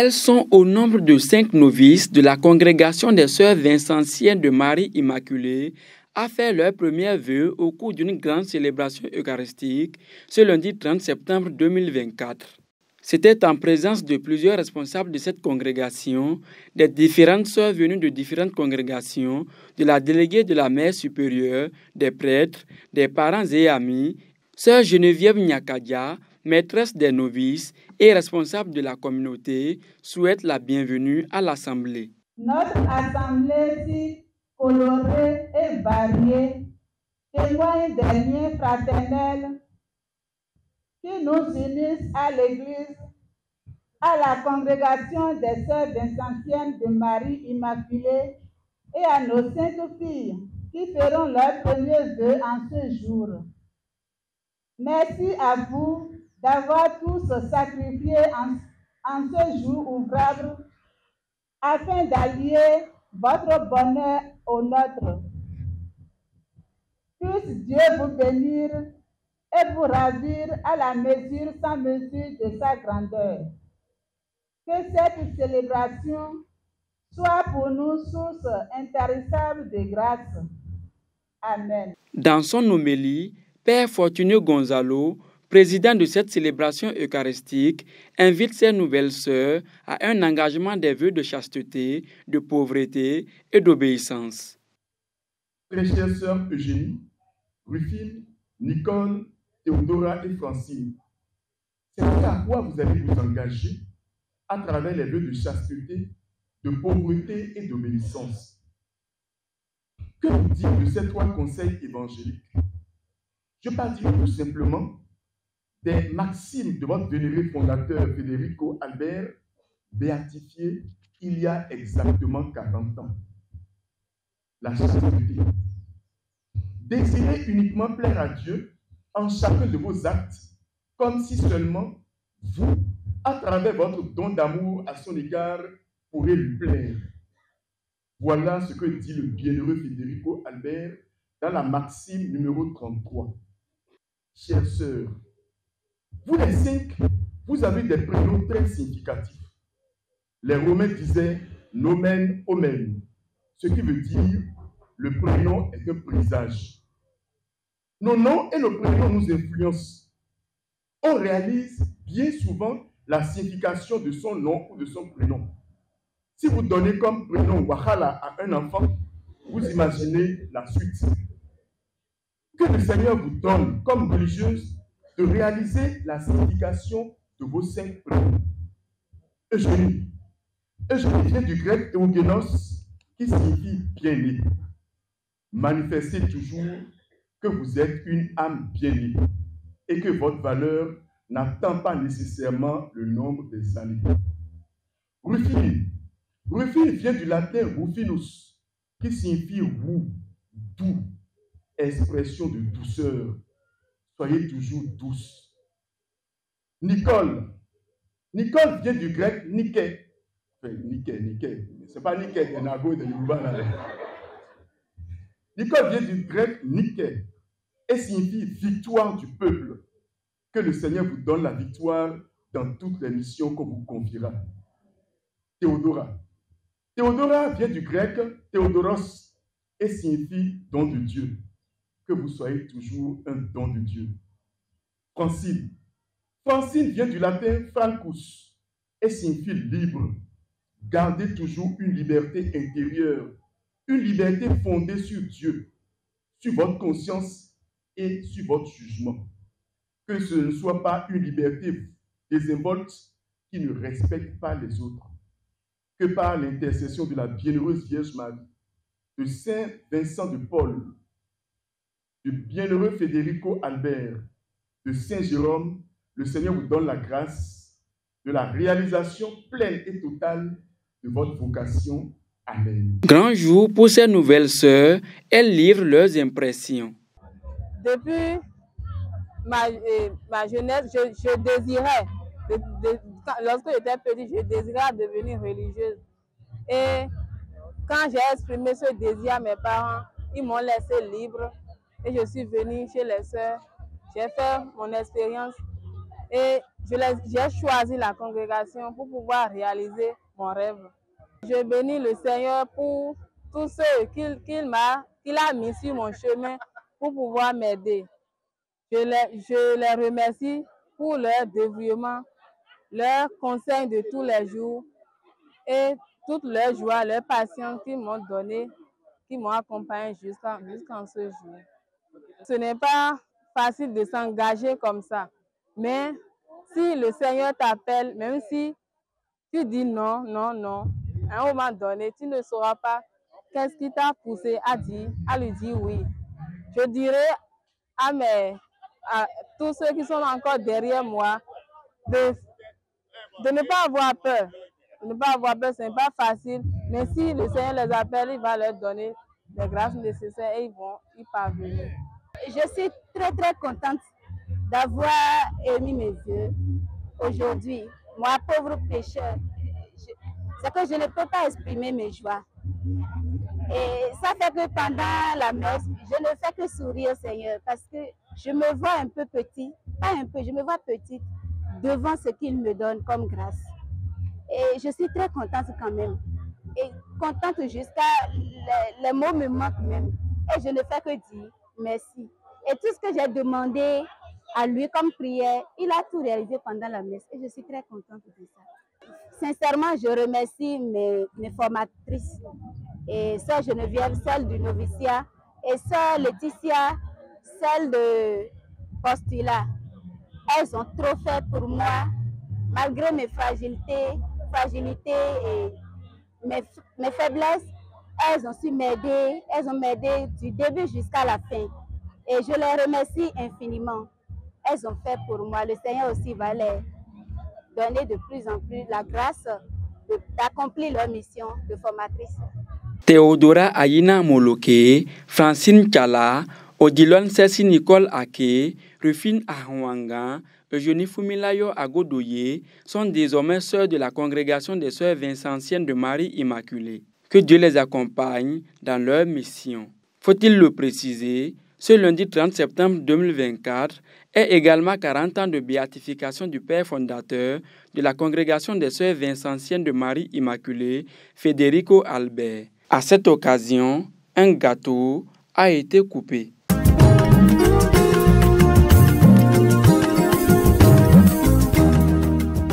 Elles sont au nombre de 5 novices de la congrégation des Sœurs Vincentiennes de Marie Immaculée à faire leurs premiers vœux au cours d'une grande célébration eucharistique ce lundi 30 septembre 2024. C'était en présence de plusieurs responsables de cette congrégation, des différentes sœurs venues de différentes congrégations, de la déléguée de la mère supérieure, des prêtres, des parents et amis, sœur Geneviève Nyakadia, maîtresse des novices et responsable de la communauté, souhaite la bienvenue à l'Assemblée. Notre Assemblée si colorée et variée témoigne des liens fraternels qui nous unissent à l'Église, à la congrégation des Sœurs Vincentiennes de Marie Immaculée et à nos saintes filles qui feront leurs premiers vœux en ce jour. Merci à vous d'avoir tous sacrifié en ce jour ouvrable afin d'allier votre bonheur au nôtre. Puisse Dieu vous bénir et vous ravir à la mesure sans mesure de sa grandeur. Que cette célébration soit pour nous source intarissable de grâce. Amen. Dans son homélie, Père Fortuné Gonzalo, président de cette célébration eucharistique, invite ses nouvelles sœurs à un engagement des vœux de chasteté, de pauvreté et d'obéissance. Très chères sœurs Eugénie, Rufine, Nicole, Théodora et Francine, c'est à quoi vous allez vous engager à travers les vœux de chasteté, de pauvreté et d'obéissance. Que vous dire de ces 3 conseils évangéliques? Je partirai tout simplement des maximes de votre vénéré fondateur Federico Albert, béatifié il y a exactement 40 ans. La chasteté. Désirez uniquement plaire à Dieu en chacun de vos actes, comme si seulement vous, à travers votre don d'amour à son égard, pourrez lui plaire. Voilà ce que dit le bienheureux Federico Albert dans la maxime numéro 33. Chères sœurs, vous les 5, vous avez des prénoms très significatifs. Les Romains disaient « nomen omen », ce qui veut dire « le prénom est un présage ». Nos noms et nos prénoms nous influencent. On réalise bien souvent la signification de son nom ou de son prénom. Si vous donnez comme prénom Wahala à un enfant, vous imaginez la suite. Que le Seigneur vous donne comme religieuse de réaliser la signification de vos 5 prénoms. Eugénie. Eugénie vient du grec eugénos, qui signifie bien-né. Manifestez toujours que vous êtes une âme bien-née et que votre valeur n'attend pas nécessairement le nombre des années. Rufine. Rufine vient du latin rufinus, qui signifie roux, doux, expression de douceur. Soyez toujours douce. Nicole. Nicole vient du grec Nike. Enfin, Nike. Ce n'est pas Nike des Nago et des Yoruba. Nicole vient du grec Nike et signifie victoire du peuple. Que le Seigneur vous donne la victoire dans toutes les missions qu'on vous confiera. Théodora. Théodora vient du grec Théodoros et signifie don de Dieu. Que vous soyez toujours un don de Dieu. Francine. Francine vient du latin francus et signifie libre. Gardez toujours une liberté intérieure, une liberté fondée sur Dieu, sur votre conscience et sur votre jugement. Que ce ne soit pas une liberté désinvolte qui ne respecte pas les autres. Que par l'intercession de la bienheureuse Vierge Marie, de Saint Vincent de Paul, du bienheureux Federico Albert, de Saint Jérôme, le Seigneur vous donne la grâce de la réalisation pleine et totale de votre vocation. Amen. Grand jour pour ces nouvelles sœurs, elles livrent leurs impressions. Depuis ma jeunesse, je désirais, lorsque j'étais petite, je désirais devenir religieuse. Et quand j'ai exprimé ce désir à mes parents, ils m'ont laissé libre et je suis venue chez les sœurs. J'ai fait mon expérience et j'ai choisi la congrégation pour pouvoir réaliser mon rêve. Je bénis le Seigneur pour tous ceux qu'il a mis sur mon chemin pour pouvoir m'aider. Je les remercie pour leur dévouement, leurs conseils de tous les jours et toute leur joie, leur patience qu'ils m'ont donné, qui m'ont accompagné jusqu'en ce jour. Ce n'est pas facile de s'engager comme ça, mais si le Seigneur t'appelle, même si tu dis non, non, non, à un moment donné, tu ne sauras pas qu'est-ce qui t'a poussé à lui dire oui. Je dirais à tous ceux qui sont encore derrière moi de ne pas avoir peur. De ne pas avoir peur, ce n'est pas facile, mais si le Seigneur les appelle, il va leur donner les grâces nécessaires et ils vont y parvenir. Je suis très contente d'avoir émis mes yeux aujourd'hui. Moi, pauvre pécheur, c'est que je ne peux pas exprimer mes joies. Et ça fait que pendant la messe, je ne fais que sourire au Seigneur parce que je me vois un peu petit, pas un peu, je me vois petite devant ce qu'il me donne comme grâce. Et je suis très contente quand même. Et contente jusqu'à les mots me manquent même. Et je ne fais que dire merci. Et tout ce que j'ai demandé à lui comme prière, il a tout réalisé pendant la messe. Et je suis très contente de ça. Sincèrement, je remercie mes formatrices. Et Sœur Geneviève, celle du noviciat, et Sœur Laetitia, celle de postulat. Elles ont trop fait pour moi, malgré mes fragilités et mes faiblesses. Elles ont su m'aider, elles ont m'aidé du début jusqu'à la fin. Et je les remercie infiniment. Elles ont fait pour moi. Le Seigneur aussi va les donner de plus en plus la grâce d'accomplir leur mission de formatrice. Théodora Aïna Moloke, Francine Kala, Odilon Sessi Nicole Ake, Rufine Ahwanga, Eugénie Fumilayo Agodoye sont désormais sœurs de la congrégation des sœurs vincentiennes de Marie Immaculée. Que Dieu les accompagne dans leur mission. Faut-il le préciser, ce lundi 30 septembre 2024 est également 40 ans de béatification du père fondateur de la congrégation des sœurs vincentiennes de Marie Immaculée, Federico Albert. À cette occasion, un gâteau a été coupé.